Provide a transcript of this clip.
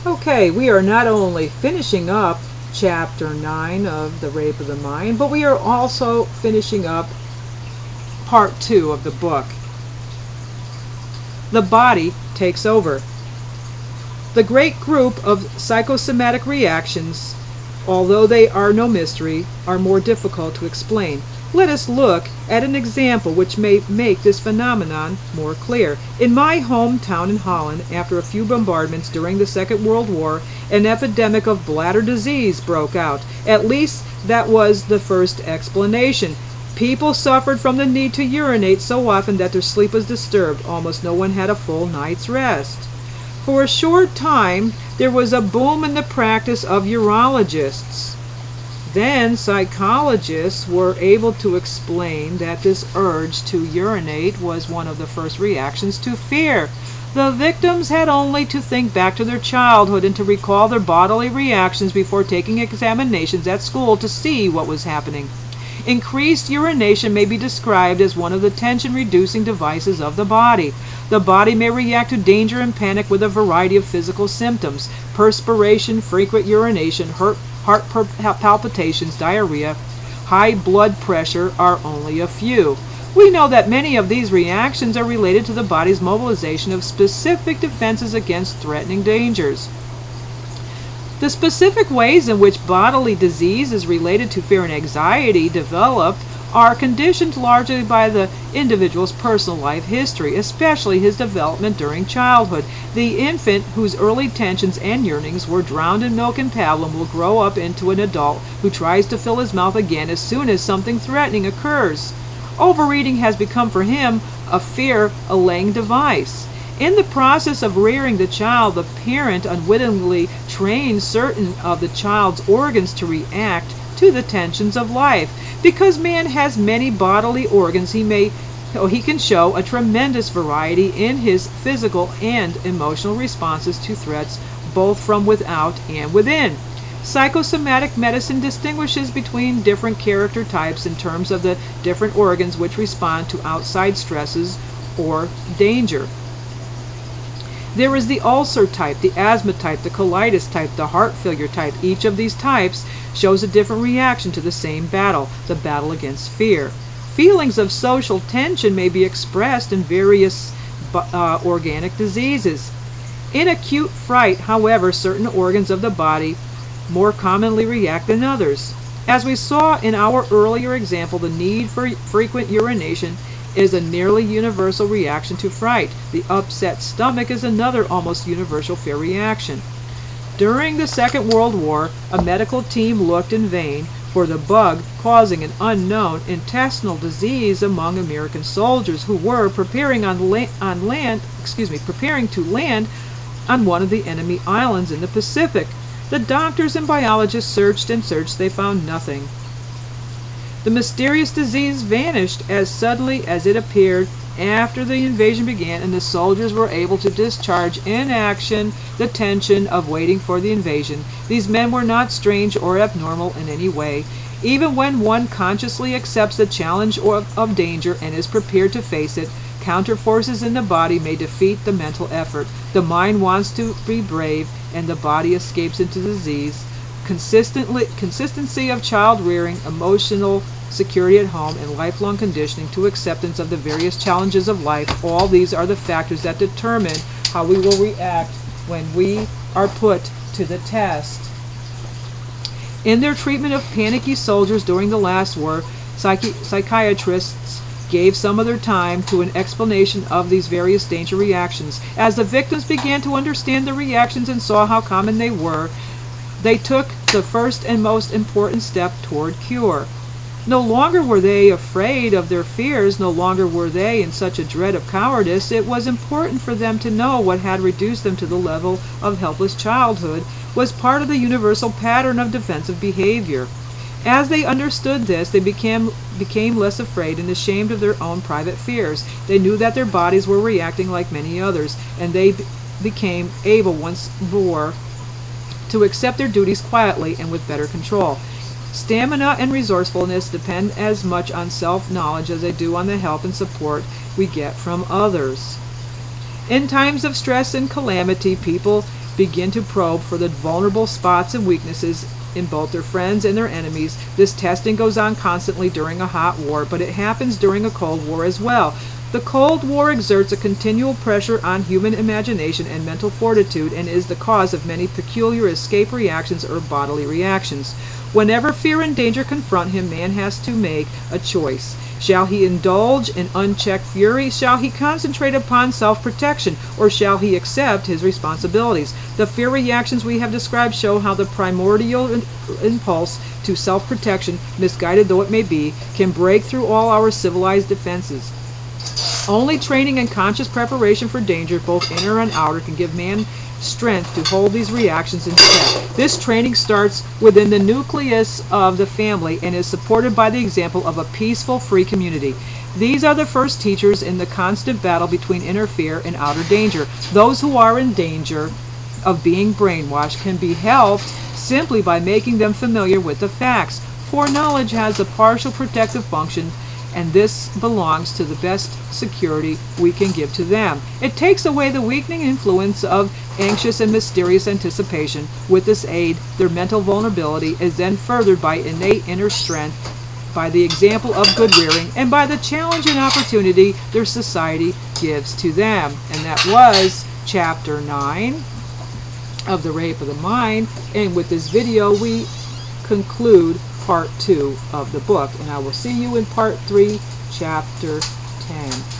Okay, we are not only finishing up Chapter 9 of The Rape of the Mind, but we are also finishing up Part 2 of the book. The body takes over. The great group of psychosomatic reactions, although they are no mystery, are more difficult to explain. Let us look at an example which may make this phenomenon more clear. In my hometown in Holland, after a few bombardments during the Second World War, an epidemic of bladder disease broke out. At least that was the first explanation. People suffered from the need to urinate so often that their sleep was disturbed. Almost no one had a full night's rest. For a short time, there was a boom in the practice of urologists. Then psychologists were able to explain that this urge to urinate was one of the first reactions to fear. The victims had only to think back to their childhood and to recall their bodily reactions before taking examinations at school to see what was happening. Increased urination may be described as one of the tension-reducing devices of the body. The body may react to danger and panic with a variety of physical symptoms. Perspiration, frequent urination, heart palpitations, diarrhea, high blood pressure are only a few. We know that many of these reactions are related to the body's mobilization of specific defenses against threatening dangers. The specific ways in which bodily disease is related to fear and anxiety developed are conditioned largely by the individual's personal life history, especially his development during childhood. The infant whose early tensions and yearnings were drowned in milk and pablum will grow up into an adult who tries to fill his mouth again as soon as something threatening occurs. Overeating has become for him a fear-allaying device. In the process of rearing the child, the parent unwittingly trains certain of the child's organs to react to the tensions of life. Because man has many bodily organs, he can show a tremendous variety in his physical and emotional responses to threats, both from without and within. Psychosomatic medicine distinguishes between different character types in terms of the different organs which respond to outside stresses or danger. There is the ulcer type, the asthma type, the colitis type, the heart failure type. Each of these types shows a different reaction to the same battle, the battle against fear. Feelings of social tension may be expressed in various organic diseases. In acute fright, however, certain organs of the body more commonly react than others. As we saw in our earlier example, the need for frequent urination is a nearly universal reaction to fright. The upset stomach is another almost universal fear reaction. During the Second World War, a medical team looked in vain for the bug causing an unknown intestinal disease among American soldiers who were preparing to land on one of the enemy islands in the Pacific. The doctors and biologists searched and searched. They found nothing. The mysterious disease vanished as suddenly as it appeared after the invasion began, and the soldiers were able to discharge in action the tension of waiting for the invasion. These men were not strange or abnormal in any way. Even when one consciously accepts the challenge of danger and is prepared to face it, counter forces in the body may defeat the mental effort. The mind wants to be brave, and the body escapes into disease. Consistency of child rearing, emotional security at home, and lifelong conditioning to acceptance of the various challenges of life, all these are the factors that determine how we will react when we are put to the test. In their treatment of panicky soldiers during the last war, psychiatrists gave some of their time to an explanation of these various danger reactions. As the victims began to understand the reactions and saw how common they were, they took the first and most important step toward cure. No longer were they afraid of their fears, no longer were they in such a dread of cowardice. It was important for them to know what had reduced them to the level of helpless childhood was part of the universal pattern of defensive behavior. As they understood this, they became less afraid and ashamed of their own private fears. They knew that their bodies were reacting like many others, and they became able once more to accept their duties quietly and with better control. Stamina and resourcefulness depend as much on self-knowledge as they do on the help and support we get from others. In times of stress and calamity, people begin to probe for the vulnerable spots and weaknesses in both their friends and their enemies. This testing goes on constantly during a hot war, but it happens during a Cold War as well. The Cold War exerts a continual pressure on human imagination and mental fortitude and is the cause of many peculiar escape reactions or bodily reactions. Whenever fear and danger confront him, man has to make a choice. Shall he indulge in unchecked fury? Shall he concentrate upon self-protection? Or shall he accept his responsibilities? The fear reactions we have described show how the primordial impulse to self-protection, misguided though it may be, can break through all our civilized defenses. Only training and conscious preparation for danger, both inner and outer, can give man strength to hold these reactions in check. This training starts within the nucleus of the family and is supported by the example of a peaceful, free community. These are the first teachers in the constant battle between inner fear and outer danger. Those who are in danger of being brainwashed can be helped simply by making them familiar with the facts. Foreknowledge has a partial protective function, and this belongs to the best security we can give to them. It takes away the weakening influence of anxious and mysterious anticipation. With this aid, their mental vulnerability is then furthered by innate inner strength, by the example of good rearing, and by the challenge and opportunity their society gives to them. And that was Chapter 9 of The Rape of the Mind. And with this video, we conclude Part 2 of the book, and I will see you in Part 3, Chapter 10.